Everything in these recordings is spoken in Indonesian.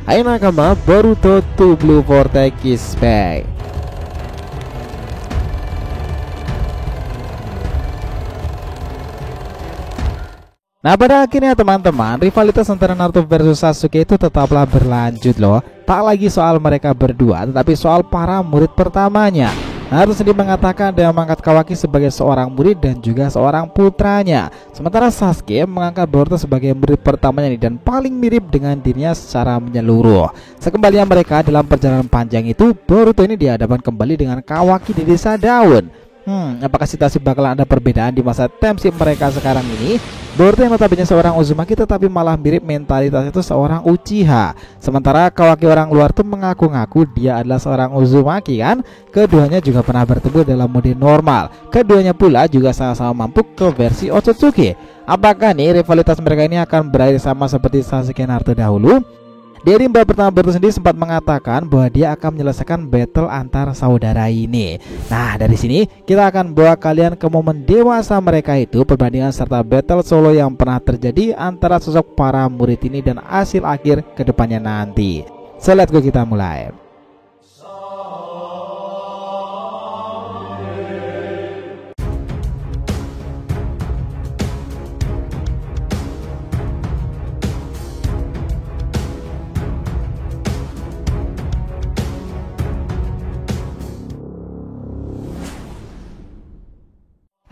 Hai nakama, Boruto to Blue Vortex is back. Nah, pada akhirnya teman-teman, rivalitas antara Naruto versus Sasuke itu tetaplah berlanjut loh. Tak lagi soal mereka berdua, tetapi soal para murid pertamanya. Naruto sendiri mengatakan dia mengangkat Kawaki sebagai seorang murid dan juga seorang putranya. Sementara Sasuke mengangkat Boruto sebagai murid pertamanya dan paling mirip dengan dirinya secara menyeluruh. Sekembalinya mereka dalam perjalanan panjang itu, Boruto ini dihadapkan kembali dengan Kawaki di desa daun. Apakah situasi bakalan ada perbedaan di masa timeskip mereka sekarang ini? Boruto yang notabene seorang Uzumaki tetapi malah mirip mentalitas itu seorang Uchiha. Sementara Kawaki orang luar tuh mengaku-ngaku dia adalah seorang Uzumaki kan. Keduanya juga pernah bertemu dalam mode normal. Keduanya pula juga sama-sama mampu ke versi Otsutsuki. Apakah nih rivalitas mereka ini akan berakhir sama seperti Sasuke Naruto dahulu? Dari babak pertama Boruto sendiri sempat mengatakan bahwa dia akan menyelesaikan battle antar saudara ini. Nah, dari sini kita akan bawa kalian ke momen dewasa mereka itu, perbandingan serta battle solo yang pernah terjadi antara sosok para murid ini dan hasil akhir kedepannya nanti. So let's go, kita mulai.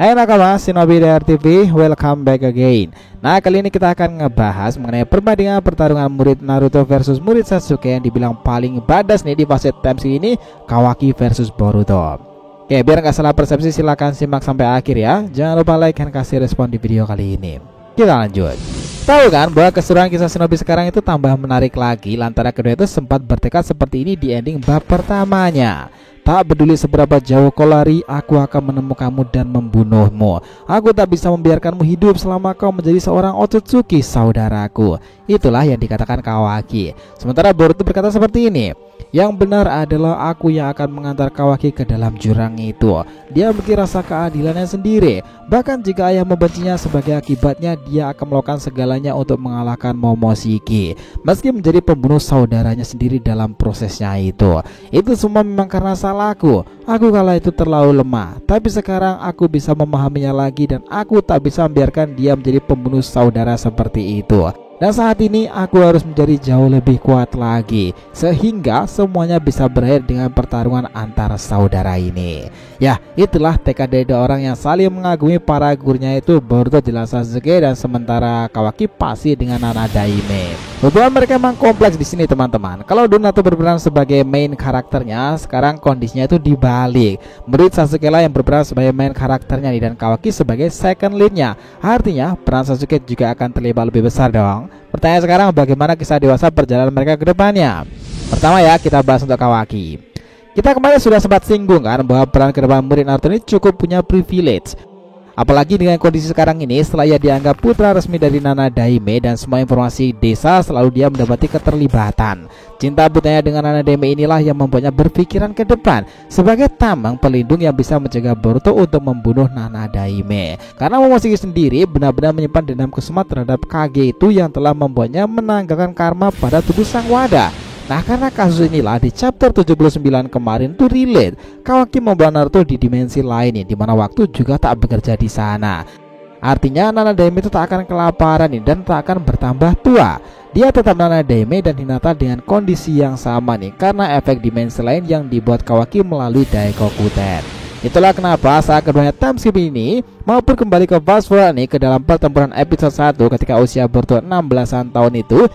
Hai nakama, Shinobi dari TV, welcome back again. Nah, kali ini kita akan ngebahas mengenai perbandingan pertarungan murid Naruto versus murid Sasuke yang dibilang paling badas nih di fase timeskip ini, Kawaki versus Boruto. Oke, biar nggak salah persepsi silahkan simak sampai akhir ya. Jangan lupa like dan kasih respon di video kali ini. Kita lanjut. Tahu kan bahwa keseruan kisah Shinobi sekarang itu tambah menarik lagi lantaran kedua itu sempat bertekad seperti ini di ending bab pertamanya. Tak peduli seberapa jauh kau lari, aku akan menemukanmu dan membunuhmu. Aku tak bisa membiarkanmu hidup selama kau menjadi seorang Otsutsuki, saudaraku. Itulah yang dikatakan Kawaki. Sementara Boruto berkata seperti ini, yang benar adalah aku yang akan mengantar Kawaki ke dalam jurang itu. Dia memiliki rasa keadilannya sendiri. Bahkan jika ayah membencinya, sebagai akibatnya dia akan melakukan segalanya untuk mengalahkan Momoshiki, meski menjadi pembunuh saudaranya sendiri dalam prosesnya itu. Itu semua memang karena salahku. Aku kala itu terlalu lemah. Tapi sekarang aku bisa memahaminya lagi dan aku tak bisa membiarkan dia menjadi pembunuh saudara seperti itu. Dan saat ini aku harus menjadi jauh lebih kuat lagi, sehingga semuanya bisa berakhir dengan pertarungan antara saudara ini. Ya, itulah tekad dari dua orang yang saling mengagumi para gurunya itu, Boruto jelas Sasuke dan sementara Kawaki pasti dengan Nana Daime. Hubungan mereka memang kompleks di sini teman-teman. Kalau dulu Naruto berperan sebagai main karakternya, sekarang kondisinya itu dibalik. Murid Sasuke lah yang berperan sebagai main karakternya dan Kawaki sebagai second leadnya. Artinya peran Sasuke juga akan terlibat lebih besar dong. Pertanyaan sekarang, bagaimana kisah dewasa perjalanan mereka ke depannya? Pertama ya, kita bahas untuk Kawaki. Kita kemarin sudah sempat singgung kan bahwa peran kedepan murid Naruto ini cukup punya privilege. Apalagi dengan kondisi sekarang ini, setelah ia dianggap putra resmi dari Nana Daime dan semua informasi desa selalu dia mendapati keterlibatan. Cinta butanya dengan Nana Daime inilah yang membuatnya berpikiran ke depan sebagai tameng pelindung yang bisa mencegah Boruto untuk membunuh Nana Daime. Karena Momoshiki sendiri benar-benar menyimpan dendam kesumat terhadap Kage itu yang telah membuatnya menanggalkan karma pada tubuh sang wadah. Nah, karena kasus inilah di chapter 79 kemarin tuh relate, Kawaki membawa Naruto di dimensi lain di mana waktu juga tak bekerja di sana. Artinya Nana Daime itu tak akan kelaparan dan tak akan bertambah tua. Dia tetap Nana Daime dan Hinata dengan kondisi yang sama karena efek dimensi lain yang dibuat Kawaki melalui Daikokuten. Itulah kenapa saat keduanya timeskip ini maupun kembali ke fast forward ke dalam pertempuran episode 1 ketika usia Boruto 16-an tahun itu,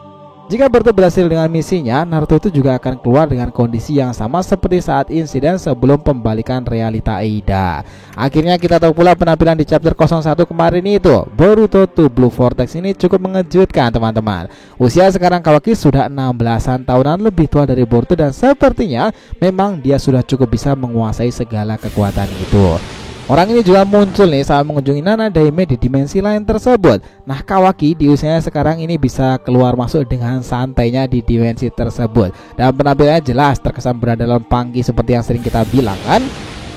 jika Boruto berhasil dengan misinya, Naruto itu juga akan keluar dengan kondisi yang sama seperti saat insiden sebelum pembalikan realita Eida. Akhirnya kita tahu pula penampilan di chapter 01 kemarin itu, Boruto to Blue Vortex ini cukup mengejutkan teman-teman. Usia sekarang Kawaki sudah 16-an tahunan lebih tua dari Boruto dan sepertinya memang dia sudah cukup bisa menguasai segala kekuatan itu. Orang ini juga muncul saat mengunjungi Nana Daime di dimensi lain tersebut. Nah, Kawaki di usianya sekarang ini bisa keluar masuk dengan santainya di dimensi tersebut. Dan penampilannya jelas terkesan berada dalam panggi seperti yang sering kita bilang kan.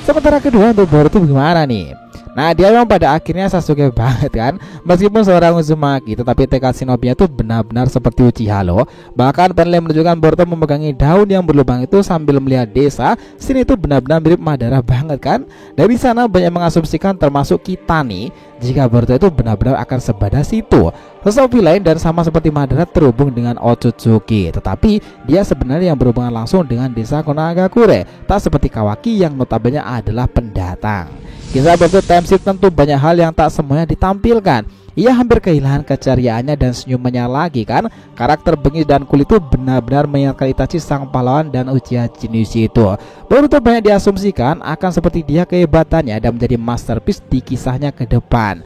Sementara kedua untuk Boruto gimana nih? Nah, dia memang pada akhirnya Sasuke banget kan. Meskipun seorang Uzumaki, tetapi tekad shinobi itu benar-benar seperti Uchiha loh. Bahkan panel yang menunjukkan Boruto memegangi daun yang berlubang itu sambil melihat desa. Sini itu benar-benar mirip Madara banget kan. Dari sana banyak mengasumsikan termasuk kita nih, jika Boruto itu benar-benar akan sebadas itu. Sosok villain dan sama seperti Madara terhubung dengan Otsutsuki, tetapi dia sebenarnya yang berhubungan langsung dengan desa Konagakure, tak seperti Kawaki yang notabene adalah pendatang. Kisah Boruto Time Skip tentu banyak hal yang tak semuanya ditampilkan. Ia hampir kehilangan keceriaannya dan senyumannya lagi kan. Karakter bengis dan kulit itu benar-benar mengingatkan Itachi sang pahlawan dan Uchiha Jinichi itu. Boruto banyak diasumsikan akan seperti dia kehebatannya dan menjadi masterpiece di kisahnya ke depan.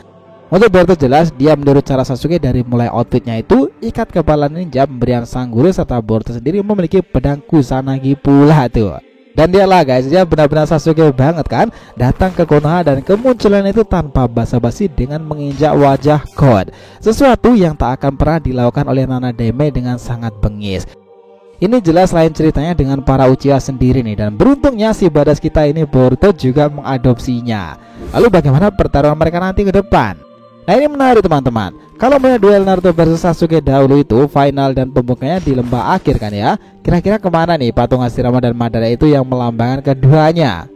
Untuk Boruto jelas dia meniru cara Sasuke dari mulai outfitnya itu ikat kepala ninja pemberian sang guru, serta Boruto sendiri memiliki pedang Kusanagi pula tuh. Dan dia lah guys, dia benar-benar Sasuke banget kan, datang ke Konoha dan kemunculan itu tanpa basa-basi dengan menginjak wajah God, sesuatu yang tak akan pernah dilakukan oleh Nana Daime dengan sangat bengis. Ini jelas lain ceritanya dengan para Uchiha sendiri nih, dan beruntungnya si badas kita ini Boruto juga mengadopsinya. Lalu bagaimana pertarungan mereka nanti ke depan? Nah, ini menarik teman-teman. Kalau melihat duel Naruto versus Sasuke dahulu itu final dan pembukanya di lembah akhir kan ya. Kira-kira kemana nih patung Hashirama dan Madara itu yang melambangkan keduanya?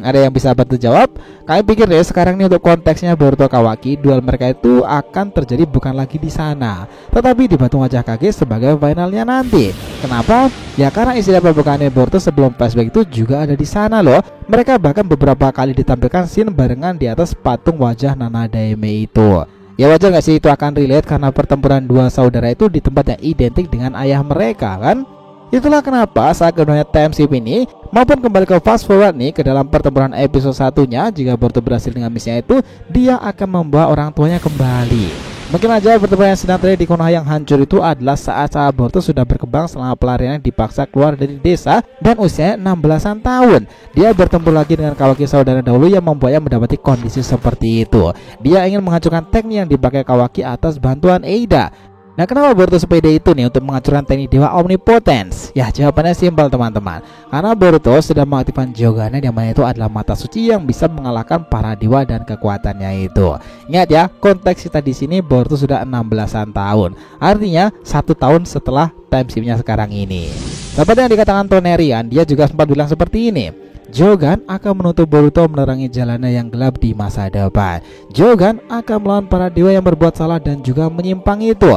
Ada yang bisa bantu jawab? Kalian pikir deh sekarang nih untuk konteksnya Boruto Kawaki, duel mereka itu akan terjadi bukan lagi di sana, tetapi di Batu Wajah Kage sebagai finalnya nanti. Kenapa? Ya karena istilah pembukaannya Boruto sebelum flashback itu juga ada di sana loh. Mereka bahkan beberapa kali ditampilkan scene barengan di atas patung wajah Nana Daime itu. Ya wajar gak sih itu akan relate karena pertempuran dua saudara itu di tempat yang identik dengan ayah mereka kan. Itulah kenapa saat keduanya time skip ini maupun kembali ke fast forward nih ke dalam pertempuran episode satunya, jika Boruto berhasil dengan misinya itu, dia akan membawa orang tuanya kembali. Mungkin aja pertempuran yang sedang terjadi di Konoha yang hancur itu adalah saat Boruto sudah berkembang selama pelariannya dipaksa keluar dari desa dan usianya 16-an tahun. Dia bertempur lagi dengan Kawaki saudara dahulu yang membuatnya mendapati kondisi seperti itu. Dia ingin menghancurkan teknik yang dipakai Kawaki atas bantuan Eida. Nah, kenapa Boruto sepede itu nih untuk menghancurkan teknik Dewa Omnipotence? Ya, jawabannya simpel teman-teman. Karena Boruto sudah mengaktifkan Jogane yang mana itu adalah mata suci yang bisa mengalahkan para dewa dan kekuatannya itu. Ingat ya, konteks kita di sini Boruto sudah 16-an tahun. Artinya 1 tahun setelah time skip-nya sekarang ini. Seperti yang dikatakan Tonerian, dia juga sempat bilang seperti ini. Jogan akan menuntut Boruto menerangi jalannya yang gelap di masa depan. Jogan akan melawan para dewa yang berbuat salah dan juga menyimpang itu.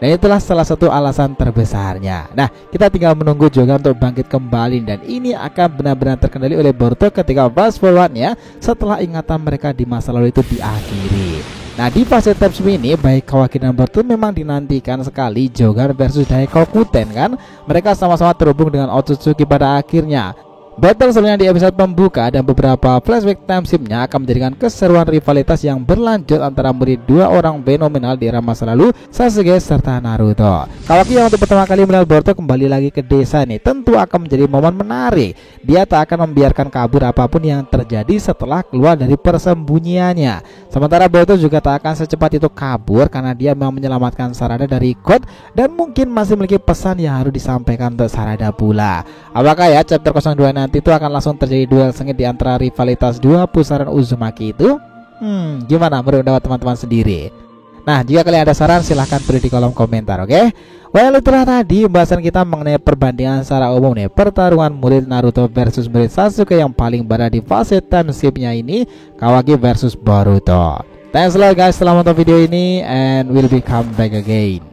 Dan itulah salah satu alasan terbesarnya. Nah, kita tinggal menunggu Jogan untuk bangkit kembali, dan ini akan benar-benar terkendali oleh Boruto ketika fast forwardnya setelah ingatan mereka di masa lalu itu diakhiri. Nah, di fase time skip ini baik Kawaki dan Boruto memang dinantikan sekali Jogan versus Daikokuten kan. Mereka sama-sama terhubung dengan Otsutsuki pada akhirnya. Battle selanjutnya di episode pembuka dan beberapa flashback time skip-nya akan menjadikan keseruan rivalitas yang berlanjut antara murid dua orang fenomenal di era masa lalu, Sasuke serta Naruto. Kawaki yang untuk pertama kali melihat Boruto kembali lagi ke desa nih tentu akan menjadi momen menarik. Dia tak akan membiarkan kabur apapun yang terjadi setelah keluar dari persembunyiannya. Sementara Boruto juga tak akan secepat itu kabur karena dia mau menyelamatkan Sarada dari God dan mungkin masih memiliki pesan yang harus disampaikan untuk Sarada pula. Apakah ya chapter 02 nanti itu akan langsung terjadi duel sengit di antara rivalitas dua pusaran Uzumaki itu? Gimana menurut pendapat teman-teman sendiri? Nah, jika kalian ada saran silahkan tulis di kolom komentar, oke? Well, itulah tadi pembahasan kita mengenai perbandingan secara umum nih pertarungan murid Naruto versus murid Sasuke yang paling berada di fase time skip-nya ini, Kawaki versus Boruto. Thanks a lot guys telah menonton video ini, and we'll be come back again.